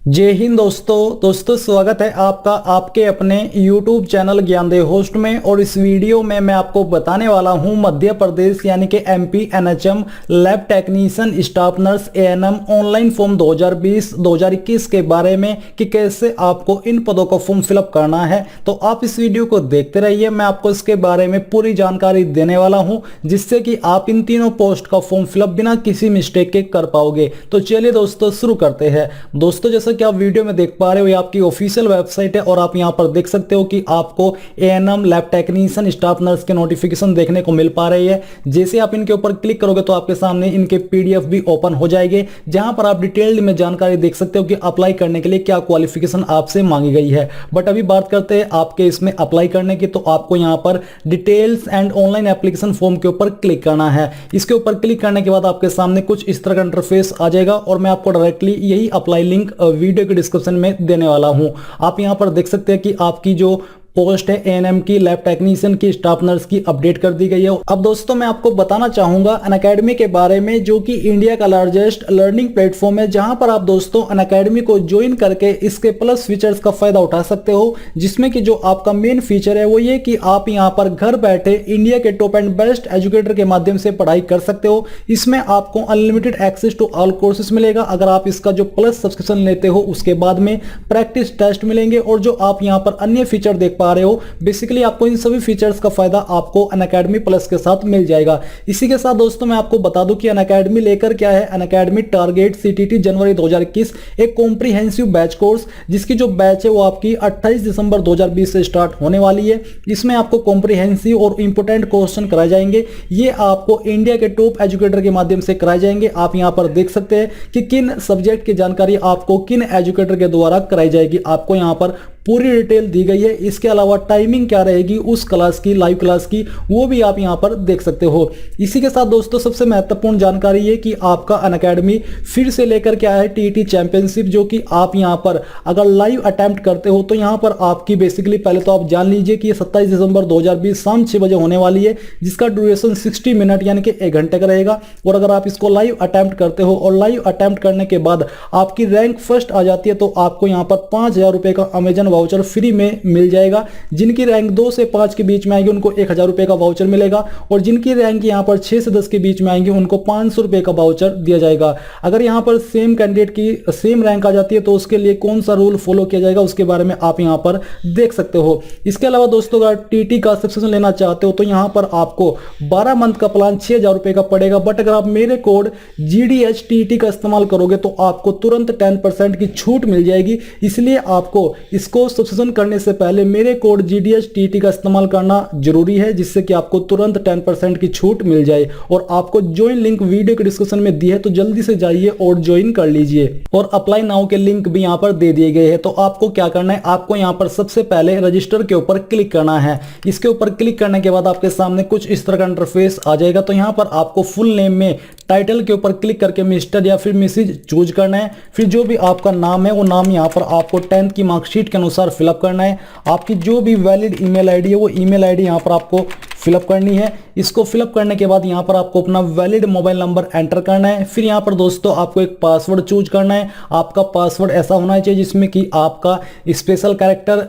जय हिंद दोस्तों स्वागत है आपका आपके अपने YouTube चैनल ज्ञानदेव होस्ट में। और इस वीडियो में मैं आपको बताने वाला हूं मध्य प्रदेश यानी कि MP NHM lab technician staff nurse ANM online form 2020-2021 के बारे में कि कैसे आपको इन पदों का फॉर्म फिलअप करना है। तो आप इस वीडियो को देखते रहिए, मैं आपको इसके बारे में पूरी जानकारी देने वाला हूँ जिससे कि आप इन तीनों पोस्ट का फॉर्म फिलअप बिना किसी मिस्टेक के कर पाओगे। तो चलिए दोस्तों शुरू करते हैं। दोस्तों जैसा कि आप वीडियो में देख पा रहे हो, ये आपकी ऑफिशियल वेबसाइट है और आप यहां पर देख सकते हो कि आपको ANM lab technician staff nurse के नोटिफिकेशन देखने को मिल पा रही है। जैसे आप इनके ऊपर क्लिक करोगे तो आपके सामने इनके PDF भी ओपन हो जाएंगे, जहां पर आप डिटेल्ड में जानकारी देख सकते हो कि अप्लाई करने के लिए क्या क्वालिफिकेशन आपसे मांगी गई है। बट अभी बात करते हैं आपके इसमें अप्लाई करने की, तो आपको यहां पर details and online application form के ऊपर क्लिक करना है। इसके ऊपर क्लिक करने के बाद आपके सामने कुछ इस तरह का इंटरफेस आ जाएगा और मैं आपको डायरेक्टली यही अप्लाई लिंक वीडियो के डिस्क्रिप्शन में देने वाला हूं। आप यहां पर देख सकते हैं कि आपकी जो पोस्ट है ANM की लैब टेक्नीशियन की स्टाफ नर्स की अपडेट कर दी गई है। अब दोस्तों मैं आपको बताना चाहूंगा अनअकैडमी के बारे में, जो कि इंडिया का लार्जेस्ट लर्निंग प्लेटफॉर्म है, जहां पर आप दोस्तों अनअकैडमी को ज्वाइन करके इसके प्लस फीचर्स का फायदा उठा सकते हो। जिसमें कि जो आपका मेन फीचर है वो ये कि आप यहां पर घर बैठे इंडिया के टॉप एंड बेस्ट एजुकेटर के माध्यम से पढ़ाई कर सकते हो। इसमें आपको unlimited access to all courses मिलेगा। अगर आप इसका जो प्लस सब्सक्रिप्शन लेते हो उसके बाद में प्रैक्टिस टेस्ट मिलेंगे और जो आप यहां पर अन्य फीचर देख पा रहे हो, बेसिकली आपको इन सभी फीचर्स का फायदा आपको अनअकैडमी प्लस के साथ मिल जाएगा। इसी के साथ दोस्तों मैं आपको बता दूं कि अनअकैडमी लेकर क्या है। अनअकैडमी टारगेट CTT जनवरी 2021 एक कॉम्प्रिहेंसिव बैच कोर्स, जिसकी जो बैच है वो आपकी 28 दिसंबर 2020 से स्टार्ट होने वाली है। इसमें आपको कॉम्प्रिहेंसिव और इंपोर्टेंट क्वेश्चन कराए जाएंगे। ये आपको इंडिया के टॉप एजुकेटर के माध्यम से कराए जाएंगे। आप यहां पर देख सकते हैं कि किन सब्जेक्ट की जानकारी आपको किन एजुकेटर के द्वारा कराई जाएगी। आपको यहां पर पूरी डिटेल दी गई है। इसके अलावा टाइमिंग क्या रहेगी उस क्लास की, लाइव क्लास की, वो भी आप यहां पर देख सकते हो। इसी के साथ दोस्तों सबसे महत्वपूर्ण जानकारी है कि आपका अनअकैडमी फिर से लेकर के आया है TET चैंपियनशिप, जो कि आप यहां पर अगर लाइव अटेम्प्ट करते हो तो यहां पर आपकी बेसिकली पहले तो आप जान लीजिए कि 27 दिसंबर 2020 शाम 6 बजे होने वाली है, जिसका ड्यूरेशन 60 मिनट यानी कि 1 घंटे का रहेगा। और अगर आप इसको लाइव अटेम्प्ट करते हो और लाइव अटेम्प्ट करने के बाद आपकी रैंक फर्स्ट आ जाती है तो आपको यहां पर 5000 रुपए का अमेजन वाउचर फ्री में मिल जाएगा। जिनकी रैंक 2 से 5 के बीच में आएगी उनको 1000 रुपए का वाउचर मिलेगा और जिनकी रैंक यहां पर 6 से 10 के बीच में आएंगे उनको 500 रुपए का वाउचर दिया जाएगा। अगर यहां पर सेम कैंडिडेट की सेम रैंक आ जाती है तो उसके लिए कौन सा रूल फॉलो किया जाएगा उसके बारे में आप यहां पर देख सकते हो। इसके अलावा दोस्तों अगर TT का सब्सक्रिप्शन लेना चाहते हो तो यहां पर आपको 12 मंथ का प्लान 6000 रुपए का पड़ेगा। बट अगर आप मेरे कोड GDH TT का इस्तेमाल करोगे तो आपको तुरंत 10% की छूट मिल जाएगी। इसलिए आपको इसको सब्सक्रिप्शन करने से पहले मेरे कोड GDH TT का इस्तेमाल करना जरूरी है, जिससे कि आपको तुरंत 10% की छूट मिल जाए। और आपको ज्वाइन लिंक वीडियो के डिस्क्रिप्शन में दी है, तो जल्दी से जाइए और ज्वाइन कर लीजिए। और अप्लाई नाउ के लिंक भी यहां पर दे दिए गए हैं। तो आपको क्या करना है, आपको यहां पर सबसे पहले रजिस्टर के ऊपर क्लिक करना है। इसके ऊपर क्लिक करने के बाद आपके सामने कुछ इस तरह का इंटरफेस आ जाएगा। तो यहां पर आपको फुल नेम में टाइटल के ऊपर क्लिक करके मिस्टर या फिर मिसेज चूज करना है। फिर जो भी आपका नाम है वो नाम यहाँ पर आपको 10th की मार्कशीट के अनुसार फिलअप करना है। आपकी जो भी वैलिड ईमेल आईडी है वो ईमेल आईडी यहाँ पर आपको फिलअप करनी है। इसको फिलअप करने के बाद यहाँ पर आपको अपना वैलिड मोबाइल नंबर एंटर करना है। फिर यहाँ पर दोस्तों आपको एक पासवर्ड चूज करना है। आपका पासवर्ड ऐसा होना चाहिए जिसमें कि आपका स्पेशल कैरेक्टर,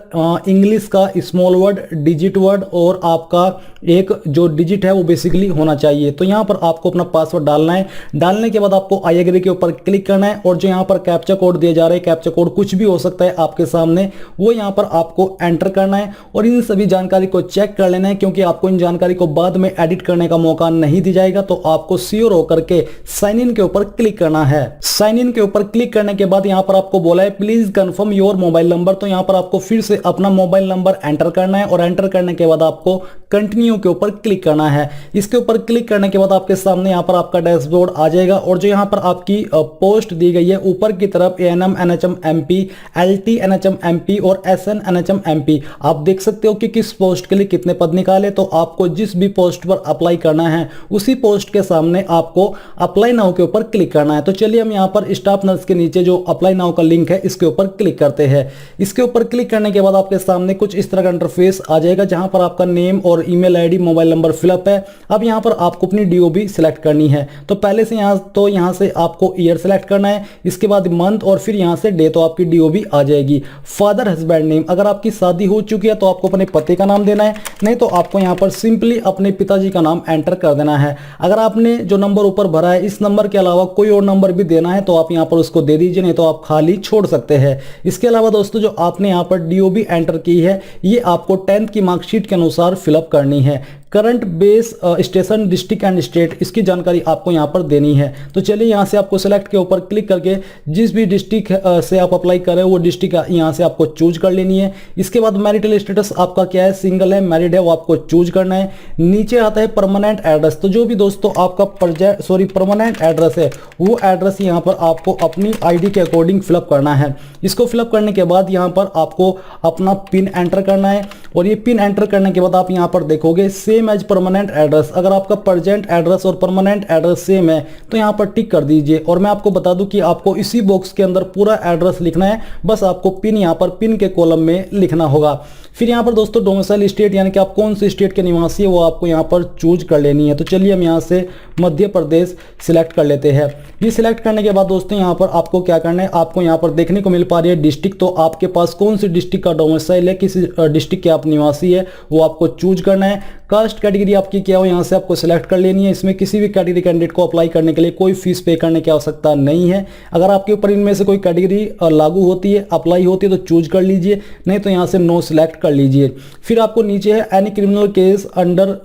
इंग्लिश का स्मॉल वर्ड, डिजिट वर्ड और आपका एक जो डिजिट है वो बेसिकली होना चाहिए। तो यहाँ पर आपको अपना पासवर्ड डालना है। डालने के बाद आपको आई एग्री के ऊपर क्लिक करना है और जो यहाँ पर कैप्चा कोड दिया जा रहा है, कैप्चा कोड कुछ भी हो सकता है आपके सामने, वो यहाँ पर आपको एंटर करना है। और इन सभी जानकारी को चेक कर लेना है, क्योंकि आपको इन जानकारी को बाद में एडिट करने का मौका नहीं दी जाएगा। तो आपको श्योर होकर के साइन इन के ऊपर क्लिक करना है। साइन इन के ऊपर क्लिक करने के बाद यहाँ पर आपको बोला है please confirm your mobile number. तो यहाँ पर आपको फिर से अपना मोबाइल नंबर एंटर करना है और एंटर करने के बाद आपको कंटिन्यू के ऊपर क्लिक करना है। इसके ऊपर क्लिक करने के बाद आपके सामने यहाँ पर आपका डैशबोर्ड आ जाएगा और जो यहाँ पर आपकी पोस्ट दी गई है ऊपर की तरफ ANM NHM MP, LT NHM MP और SN NHM MP, आप देख सकते हो कि किस पोस्ट के लिए कितने पद निकाले। तो आप आपको जिस भी पोस्ट पर अप्लाई करना है उसी पोस्ट के सामने आपको अप्लाई नाउ के ऊपर क्लिक करना है। तो चलिए हम यहाँ पर स्टाफ नर्स के नीचे जो अप्लाई नाउ का लिंक है इसके ऊपर क्लिक करते हैं। इसके ऊपर क्लिक करने के बाद आपके सामने कुछ इस तरह का इंटरफेस आ जाएगा जहां पर आपका नेम और email ID mobile number fill up है। अब यहाँ पर आपको अपनी डीओबी सिलेक्ट करनी है। तो पहले से यहाँ से आपको ईयर सेलेक्ट करना है, इसके बाद मंथ और फिर यहाँ से डे, तो आपकी डीओबी आ जाएगी। फादर हस्बैंड नेम, अगर आपकी शादी हो चुकी है तो आपको अपने पति का नाम देना है, नहीं तो आपको यहाँ पर सिंपली अपने पिताजी का नाम एंटर कर देना है। अगर आपने जो नंबर ऊपर भरा है इस नंबर के अलावा कोई और नंबर भी देना है तो आप यहाँ पर उसको दे दीजिए, नहीं तो आप खाली छोड़ सकते हैं। इसके अलावा दोस्तों जो आपने यहाँ पर डीओबी एंटर की है ये आपको 10th की मार्कशीट के अनुसार फिलअप करनी है। Current base station district and state, इसकी जानकारी आपको यहाँ पर देनी है। तो चलिए यहाँ से आपको सेलेक्ट के ऊपर क्लिक करके जिस भी डिस्ट्रिक्ट से आप अप्लाई कर रहे हो वो डिस्ट्रिक्ट यहाँ से आपको चूज कर लेनी है। इसके बाद मैरिटल स्टेटस आपका क्या है, सिंगल है, मैरिड है, वो आपको चूज करना है। नीचे आता है परमानेंट एड्रेस, तो जो भी दोस्तों आपका परमानेंट एड्रेस है वो एड्रेस यहाँ पर आपको अपनी आईडी के अकॉर्डिंग फिलअप करना है। इसको फिलअप करने के बाद यहाँ पर आपको अपना पिन एंटर करना है और ये पिन एंटर करने के बाद आप यहाँ पर देखोगे सेम एज परमानेंट एड्रेस। अगर आपका प्रेजेंट एड्रेस और परमानेंट एड्रेस सेम है तो यहाँ पर टिक कर दीजिए। और मैं आपको बता दूं कि आपको इसी बॉक्स के अंदर पूरा एड्रेस लिखना है, बस आपको पिन यहाँ पर पिन के कॉलम में लिखना होगा। फिर यहाँ पर दोस्तों डोमिसाइल स्टेट यानी कि आप कौन से स्टेट के निवासी है वो आपको यहाँ पर चूज कर लेनी है। तो चलिए हम यहाँ से मध्य प्रदेश सिलेक्ट कर लेते हैं। ये सिलेक्ट करने के बाद दोस्तों यहाँ पर आपको क्या करना है, आपको यहाँ पर देखने को मिल पा रही है डिस्ट्रिक्ट, तो आपके पास कौन सी डिस्ट्रिक्ट का डोमिसाइल है, किस डिस्ट्रिक्ट के आप निवासी है वो आपको चूज करना है। कास्ट कैटेगरी आपकी क्या हो यहाँ से आपको सिलेक्ट कर लेनी है। इसमें किसी भी कैटेगरी कैंडिडेट को अप्लाई करने के लिए कोई फीस पे करने की आवश्यकता नहीं है। अगर आपके ऊपर इनमें से कोई कैटेगरी लागू होती है, अप्लाई होती है तो चूज कर लीजिए, नहीं तो यहाँ से नो सिलेक्ट कर लीजिए। फिर आपको नीचे है any criminal case under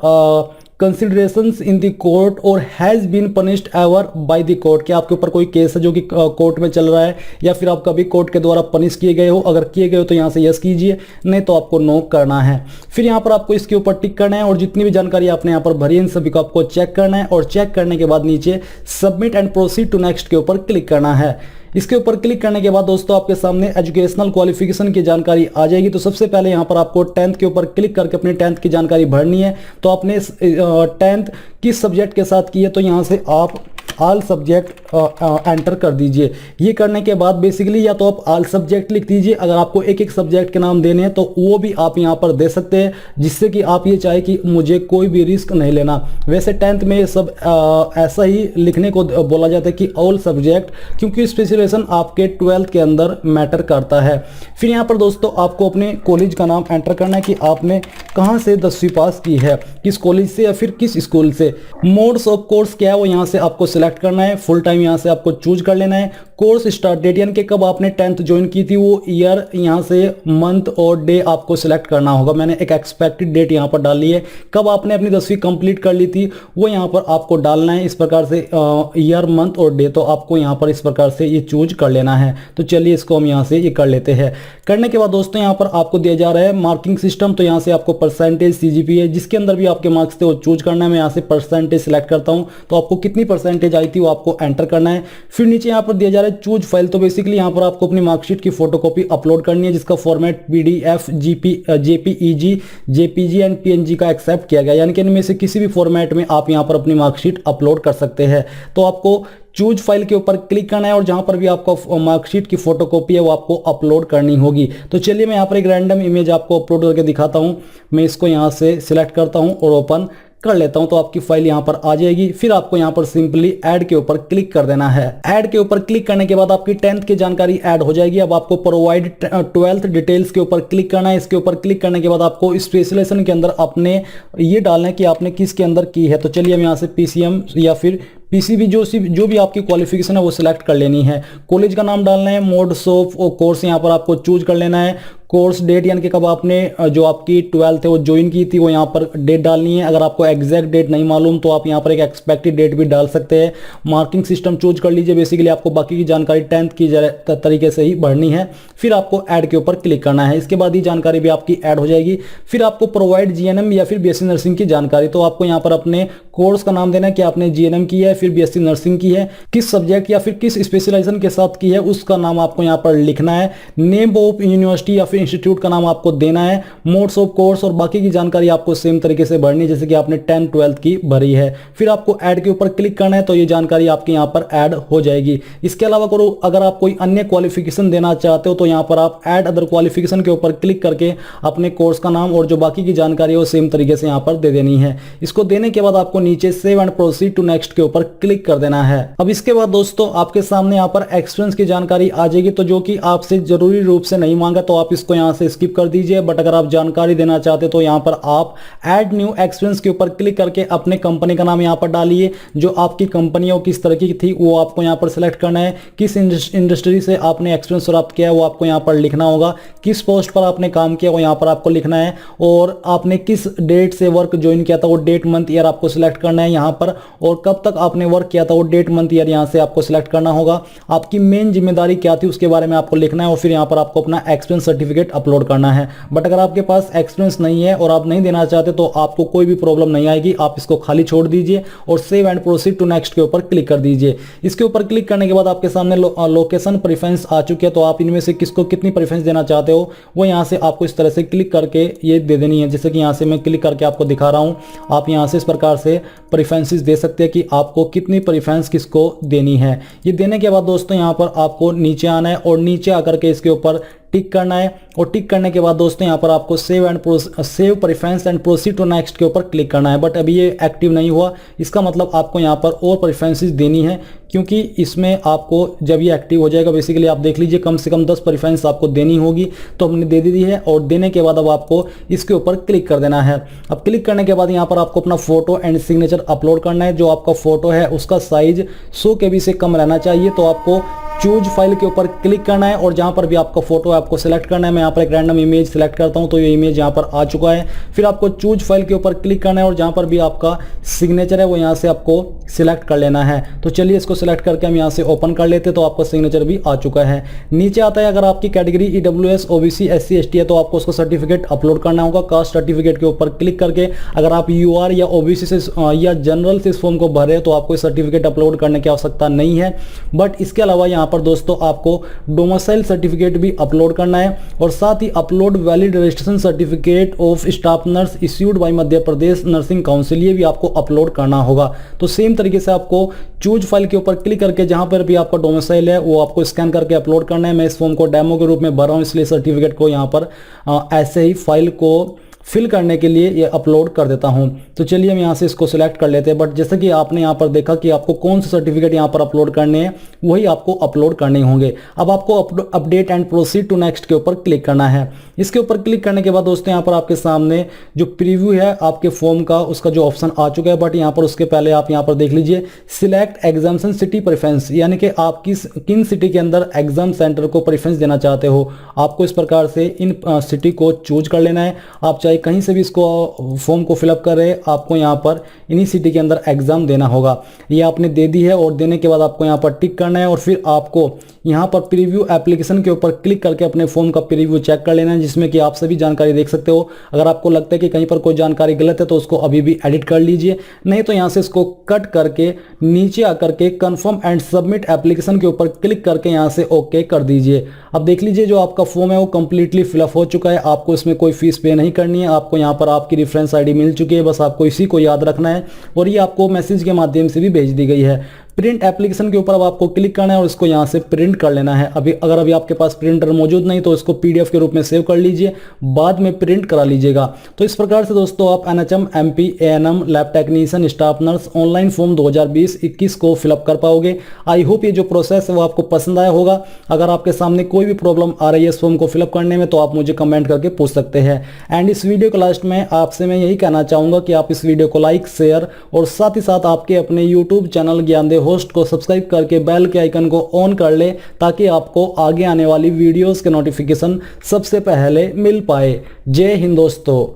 considerations in the court और has been punished ever by the court, कि आपके ऊपर कोई केस है जो कि कोर्ट में चल रहा है या फिर आप कभी कोर्ट के द्वारा पनिश किए गए हो। अगर किए गए हो तो यहाँ से यस कीजिए, नहीं तो आपको नो करना है। फिर यहाँ पर आपको इसके ऊपर टिक करना है और जितनी भी जानकारी आपने यहाँ पर भरी है इन सभी को आपको चेक करना है और चेक करने के बाद नीचे submit and proceed to next के ऊपर क्लिक करना है। इसके ऊपर क्लिक करने के बाद दोस्तों आपके सामने एजुकेशनल क्वालिफिकेशन की जानकारी आ जाएगी। तो सबसे पहले यहाँ पर आपको 10th के ऊपर क्लिक करके अपने 10th की जानकारी भरनी है। तो आपने 10th किस सब्जेक्ट के साथ की है तो यहाँ से आप ऑल सब्जेक्ट एंटर कर दीजिए। ये करने के बाद बेसिकली या तो आप ऑल सब्जेक्ट लिख दीजिए, अगर आपको एक एक सब्जेक्ट के नाम देने हैं तो वो भी आप यहाँ पर दे सकते हैं, जिससे कि आप ये चाहे कि मुझे कोई भी रिस्क नहीं लेना। वैसे 10th में ये सब ऐसा ही लिखने को बोला जाता है कि ऑल सब्जेक्ट, क्योंकि स्पेशलाइजेशन आपके 12th के अंदर मैटर करता है। फिर यहाँ पर दोस्तों आपको अपने कॉलेज का नाम एंटर करना है कि आपने कहाँ से 10वीं पास की है, किस कॉलेज से या फिर किस स्कूल से। मोड्स ऑफ कोर्स क्या है वो यहाँ से आपको सिलेक्ट करना है। फुल टाइम यहाँ से आपको चूज कर लेना है। कोर्स स्टार्ट डेट यानी कि कब आपने 10th ज्वाइन की थी वो ईयर यहाँ से मंथ और डे आपको सिलेक्ट करना होगा। मैंने एक एक्सपेक्टेड डेट यहाँ पर डाली है। कब आपने अपनी 10वीं कंप्लीट कर ली थी वो यहाँ पर आपको डालना है इस प्रकार से ईयर मंथ और डे, तो आपको यहाँ पर इस प्रकार से ये चूज कर लेना है। तो चलिए इसको हम यहाँ से ये कर लेते हैं। करने के बाद दोस्तों यहाँ पर आपको दिया जा रहा है मार्किंग सिस्टम, तो यहाँ से आपको परसेंटेज CGPA है जिसके अंदर भी आपके मार्क्स थे वो चूज करना है। मैं यहाँ से परसेंटेज सिलेक्ट करता हूँ, तो आपको कितनी परसेंटेज आई थी वो आपको एंटर करना है। फिर नीचे यहाँ पर दिया जा रहा है चूज फाइल, तो बेसिकली यहाँ पर आपको अपनी मार्कशीट की फोटोकॉपी अपलोड करनी है जिसका format PDF, JPEG, JPG and PNG का एक्सेप्ट किया गया, यानी कि इनमें से किसी भी फॉर्मेट में आप यहाँ पर अपनी मार्कशीट अपलोड कर सकते हैं। तो आपको चूज फाइल के ऊपर क्लिक करना है और जहां पर भी आपका मार्कशीट की फोटोकॉपी है वो आपको अपलोड करनी होगी। तो चलिए मैं यहाँ पर एक रैंडम इमेज आपको अपलोड करके दिखाता हूं। मैं इसको यहाँ से सिलेक्ट करता हूं और ओपन कर लेता हूं, तो आपकी फाइल यहां पर आ जाएगी। फिर आपको यहां पर सिंपली ऐड के ऊपर क्लिक कर देना है। ऐड के ऊपर क्लिक करने के बाद आपकी 10th की जानकारी ऐड हो जाएगी। अब आपको प्रोवाइड 12th डिटेल्स के ऊपर क्लिक करना है। इसके ऊपर क्लिक करने के बाद आपको स्पेशलाइजेशन के अंदर अपने ये डालना है कि आपने किसके अंदर की है। तो चलिए हम यहाँ से PCM या फिर PCB जो भी आपकी क्वालिफिकेशन है वो सिलेक्ट कर लेनी है। कॉलेज का नाम डालना है, मोड्स ऑफ कोर्स यहाँ पर आपको चूज कर लेना है। कोर्स डेट यानी कि कब आपने जो आपकी 12th है वो ज्वाइन की थी वो यहाँ पर डेट डालनी है। अगर आपको एग्जैक्ट डेट नहीं मालूम तो आप यहाँ पर एक एक्सपेक्टेड डेट भी डाल सकते हैं। मार्किंग सिस्टम चूज कर लीजिए। बेसिकली आपको बाकी की जानकारी 10th की तरीके से ही भरनी है। फिर आपको ऐड के ऊपर क्लिक करना है। इसके बाद ये जानकारी भी आपकी ऐड हो जाएगी। फिर आपको प्रोवाइड GNM या फिर BSc नर्सिंग की जानकारी, तो आपको यहाँ पर अपने कोर्स का नाम देना है कि आपने GNM की है, फिर BSc नर्सिंग की है, किस सब्जेक्ट या फिर किस स्पेशलाइजेशन के साथ की है उसका नाम आपको यहाँ पर लिखना है। नेम ऑफ यूनिवर्सिटी या फिर इंस्टीट्यूट का नाम आपको देना है, मोड्स ऑफ कोर्स और बाकी की जानकारी आपको सेम तरीके से भरनी है जैसे कि आपने 10th 12th की भरी है। फिर आपको ऐड के ऊपर क्लिक करना है तो ये जानकारी आपके यहाँ पर ऐड हो जाएगी। इसके अलावा अगर आप कोई अन्य क्वालिफिकेशन देना चाहते हो तो यहाँ पर आप ऐड अदर क्वालिफिकेशन के ऊपर क्लिक करके अपने कोर्स का नाम और जो बाकी की जानकारी है वो सेम तरीके से यहाँ पर दे देनी है। इसको देने के बाद आपको नीचे save and proceed to next के ऊपर क्लिक कर देना है। अब इसके बाद दोस्तों आपके सामने यहाँ पर एक्सपीरियंस की जानकारी आ जाएगी, तो जो कि आपसे जरूरी रूप से नहीं मांगा तो आप इसको यहाँ से स्किप कर दीजिए। बट अगर आप जानकारी देना चाहते तो यहाँ पर आप ऐड न्यू एक्सपीरियंस के ऊपर क्लिक करके अपने कंपनी का नाम यहाँ पर डालिए, जो आपकी कंपनी हो किस तरह की थी वो आपको यहाँ पर सिलेक्ट करना है, किस इंडस्ट्री से आपने एक्सपीरियंस प्राप्त किया है वो आपको यहाँ पर लिखना होगा, किस पोस्ट पर आपने काम किया वो यहाँ पर आपको लिखना है, और आपने किस डेट से वर्क ज्वाइन किया था वो डेट मंथ ईयर आपको सिलेक्ट करना है यहाँ पर, और कब तक आपने वर्क किया था वो डेट मंथ ईयर यहाँ से आपको सिलेक्ट करना होगा। आपकी मेन जिम्मेदारी क्या थी उसके बारे में आपको लिखना है और फिर यहाँ पर आपको अपना एक्सपीरियंस सर्टिफिकेट अपलोड करना है। बट अगर आपके पास एक्सपीरियंस नहीं है और आप नहीं देना चाहते तो आपको कोई भी प्रॉब्लम नहीं आएगी, आप इसको खाली छोड़ दीजिए और save and proceed to next के ऊपर क्लिक कर दीजिए। इसके ऊपर क्लिक करने के बाद आपके सामने लोकेशन प्रेफरेंस आ चुकी है, तो आप इनमें से किसको कितनी प्रेफरेंस देना चाहते हो वो यहाँ से आपको इस तरह से क्लिक करके ये दे देनी है। जैसे कि यहाँ से मैं क्लिक करके आपको दिखा रहा हूँ, आप यहाँ से इस प्रकार से प्रेफरेंसेस दे सकते हैं कि आपको कितनी प्रेफरेंस किसको देनी है। ये देने के बाद दोस्तों यहाँ पर आपको नीचे आना है और नीचे आकर के इसके ऊपर टिक करना है, और टिक करने के बाद दोस्तों यहाँ पर आपको save preference and proceed to next के ऊपर क्लिक करना है। बट अभी ये एक्टिव नहीं हुआ, इसका मतलब आपको यहाँ पर और प्रेफरेंसेस देनी है, क्योंकि इसमें आपको जब ये एक्टिव हो जाएगा बेसिकली आप देख लीजिए कम से कम 10 प्रेफरेंस आपको देनी होगी, तो हमने दे दी है। और देने के बाद अब आपको इसके ऊपर क्लिक कर देना है। अब क्लिक करने के बाद यहाँ पर आपको अपना फोटो एंड सिग्नेचर अपलोड करना है। जो आपका फोटो है उसका साइज 100 KB से कम रहना चाहिए, तो आपको चूज फाइल के ऊपर क्लिक करना है और जहां पर भी आपका फोटो है आपको सिलेक्ट करना है। मैं यहाँ पर एक रैंडम इमेज सिलेक्ट करता हूं तो ये इमेज यहाँ पर आ चुका है। फिर आपको चूज फाइल के ऊपर क्लिक करना है और जहां पर भी आपका सिग्नेचर है वो यहाँ से आपको सिलेक्ट कर लेना है। तो चलिए इसको सिलेक्ट करके हम यहाँ से ओपन कर लेते हैं, तो आपका सिग्नेचर भी आ चुका है। नीचे आता है अगर आपकी category EWS OBC SC ST है तो आपको उसको सर्टिफिकेट अपलोड करना होगा। कास्ट सर्टिफिकेट के ऊपर क्लिक करके अगर आप UR या OBC से या जनरल से इस फॉर्म को भरे तो आपको सर्टिफिकेट अपलोड करने की आवश्यकता नहीं है। बट इसके अलावा यहाँ पर दोस्तों आपको डोमिसाइल सर्टिफिकेट भी अपलोड करना है और साथ ही upload valid registration certificate of staff nurse issued by Madhya Pradesh nursing council, ये भी आपको अपलोड करना होगा। तो सेम तरीके से आपको चूज फाइल के ऊपर क्लिक करके जहां पर भी आपका डोमिसाइल है वो आपको स्कैन करके अपलोड करना है। मैं इस फॉर्म को डेमो के रूप में भर रहा हूं, इसलिए सर्टिफिकेट को यहाँ पर ऐसे ही फाइल को फिल करने के लिए ये अपलोड कर देता हूं। तो चलिए हम यहाँ से इसको सिलेक्ट कर लेते हैं। बट जैसे कि आपने यहाँ पर देखा कि आपको कौन से सर्टिफिकेट यहाँ पर अपलोड करने हैं वही आपको अपलोड करने होंगे। अब आपको update and proceed to next के ऊपर क्लिक करना है। इसके ऊपर क्लिक करने के बाद दोस्तों यहाँ पर आपके सामने जो प्रीव्यू है आपके फॉर्म का उसका जो ऑप्शन आ चुका है। बट यहाँ पर उसके पहले आप यहाँ पर देख लीजिए सिलेक्ट एग्जामिनेशन सिटी प्रेफरेंस, यानी कि आप किन सिटी के अंदर एग्जाम सेंटर को प्रेफरेंस देना चाहते हो। आपको इस प्रकार से इन सिटी को चूज कर लेना है। आप चाहे कहीं से भी इसको फॉर्म को फिलअप कर रहे, आपको यहाँ पर इन्हीं सिटी के अंदर एग्जाम देना होगा। ये आपने दे दी है और देने के बाद आपको यहाँ पर टिक करना है और फिर आपको यहाँ पर प्रीव्यू एप्लीकेशन के ऊपर क्लिक करके अपने फॉर्म का प्रीव्यू चेक कर लेना है, जिसमें कि आप सभी जानकारी देख सकते हो। अगर आपको लगता है कि कहीं पर कोई जानकारी गलत है तो उसको अभी भी एडिट कर लीजिए, नहीं तो यहाँ से इसको कट करके नीचे आकर के कंफर्म एंड सबमिट एप्लीकेशन के ऊपर क्लिक करके यहाँ से ओके कर दीजिए। अब देख लीजिए जो आपका फॉर्म है वो कंप्लीटली फिलअप हो चुका है। आपको इसमें कोई फीस पे नहीं करनी है। आपको यहाँ पर आपकी रेफरेंस आईडी मिल चुकी है, बस आपको इसी को याद रखना है और ये आपको मैसेज के माध्यम से भी भेज दी गई है। प्रिंट एप्लीकेशन के ऊपर अब आपको क्लिक करना है और इसको यहाँ से प्रिंट कर लेना है। अगर आपके पास प्रिंटर मौजूद नहीं तो इसको PDF के रूप में सेव कर लीजिए, बाद में प्रिंट करा लीजिएगा। तो इस प्रकार से दोस्तों आप NHM MP ANM lab technician staff nurse online form 2020-21 को फिलअप कर पाओगे। आई होप ये जो प्रोसेस है वो आपको पसंद आया होगा। अगर आपके सामने कोई भी प्रॉब्लम आ रही है इस फॉर्म को फिलअप करने में तो आप मुझे कमेंट करके पूछ सकते हैं। एंड इस वीडियो के लास्ट में आपसे मैं यही कहना चाहूंगा कि आप इस वीडियो को लाइक शेयर और साथ ही साथ आपके अपने YouTube चैनल ज्ञानदेव होस्ट को सब्सक्राइब करके बेल के आइकन को ऑन कर ले, ताकि आपको आगे आने वाली वीडियोस के नोटिफिकेशन सबसे पहले मिल पाए। जय हिंद दोस्तों।